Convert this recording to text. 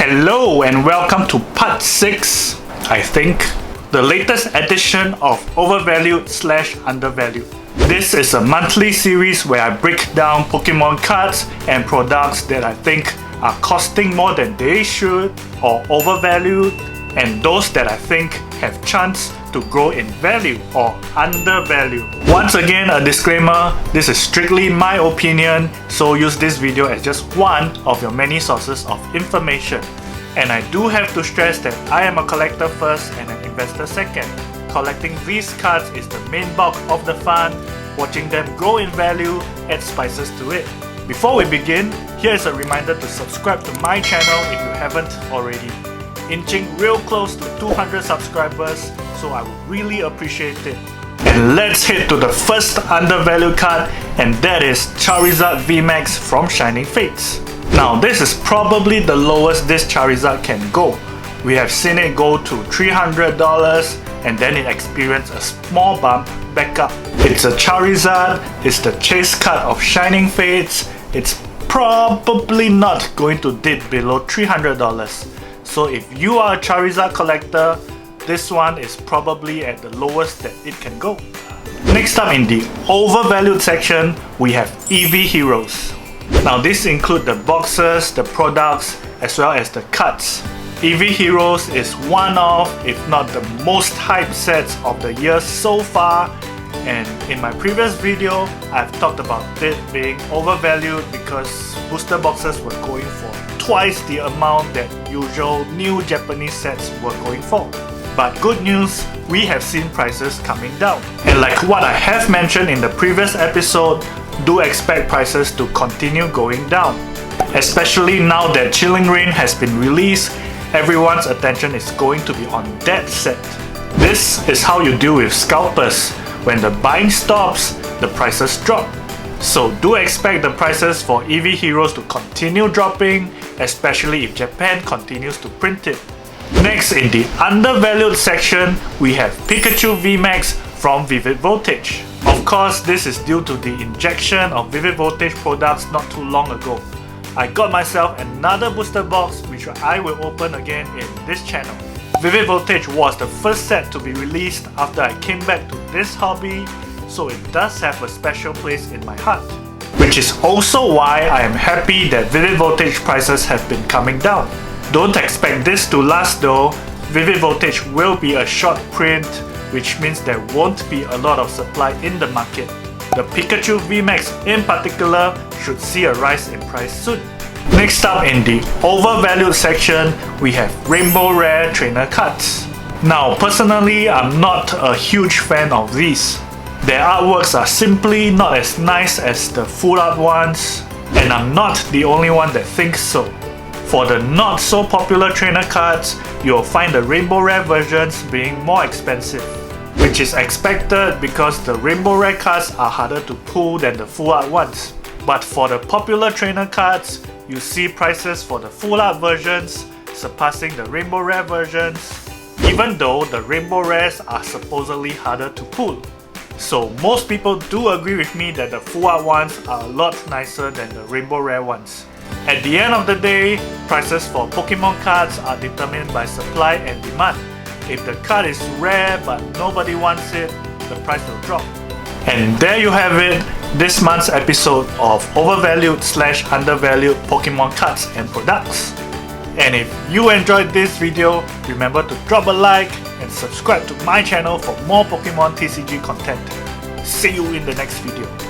Hello and welcome to part 6, I think, the latest edition of Overvalued / Undervalued. This is a monthly series where I break down Pokemon cards and products that I think are costing more than they should or overvalued, and those that I think have chance to grow in value or undervalued. Once again, a disclaimer, this is strictly my opinion, so use this video as just one of your many sources of information. And I do have to stress that I am a collector first and an investor second. Collecting these cards is the main bulk of the fun. Watching them grow in value adds spices to it. Before we begin, here is a reminder to subscribe to my channel if you haven't already. Inching real close to 200 subscribers, so I would really appreciate it. And let's head to the first undervalued card, and that is Charizard VMAX from Shining Fates. Now this is probably the lowest this Charizard can go. We have seen it go to $300 and then it experienced a small bump back up. It's a Charizard, it's the chase card of Shining Fates. It's probably not going to dip below $300. So if you are a Charizard collector, this one is probably at the lowest that it can go. Next up in the overvalued section, we have EV Heroes. Now this includes the boxes, the products, as well as the cards. EV Heroes is one of, if not the most hyped sets of the year so far, and in my previous video, I've talked about it being overvalued because booster boxes were going for twice the amount that usual new Japanese sets were going for. But good news, we have seen prices coming down. And like what I have mentioned in the previous episode, do expect prices to continue going down. Especially now that Chilling Reign has been released, everyone's attention is going to be on that set. This is how you deal with scalpers. When the buying stops, the prices drop. So do expect the prices for EV Heroes to continue dropping, especially if Japan continues to print it. Next in the undervalued section, we have Pikachu VMAX from Vivid Voltage. Of course, this is due to the injection of Vivid Voltage products not too long ago. I got myself another booster box which I will open again in this channel. Vivid Voltage was the first set to be released after I came back to this hobby, so it does have a special place in my heart. Which is also why I am happy that Vivid Voltage prices have been coming down. Don't expect this to last though. Vivid Voltage will be a short print, which means there won't be a lot of supply in the market. The Pikachu VMAX in particular should see a rise in price soon. Next up in the overvalued section, we have Rainbow Rare Trainer Cards. Now personally, I'm not a huge fan of these. Their artworks are simply not as nice as the full art ones, and I'm not the only one that thinks so. For the not so popular trainer cards, you'll find the Rainbow Rare versions being more expensive, which is expected because the Rainbow Rare cards are harder to pull than the full art ones. But for the popular trainer cards, you see prices for the full art versions surpassing the Rainbow Rare versions, even though the Rainbow Rares are supposedly harder to pull. So most people do agree with me that the full art ones are a lot nicer than the Rainbow Rare ones. At the end of the day, prices for Pokemon cards are determined by supply and demand. If the card is rare but nobody wants it, the price will drop. And there you have it, this month's episode of Overvalued / Undervalued Pokemon cards and products. And if you enjoyed this video, remember to drop a like and subscribe to my channel for more Pokemon TCG content. See you in the next video.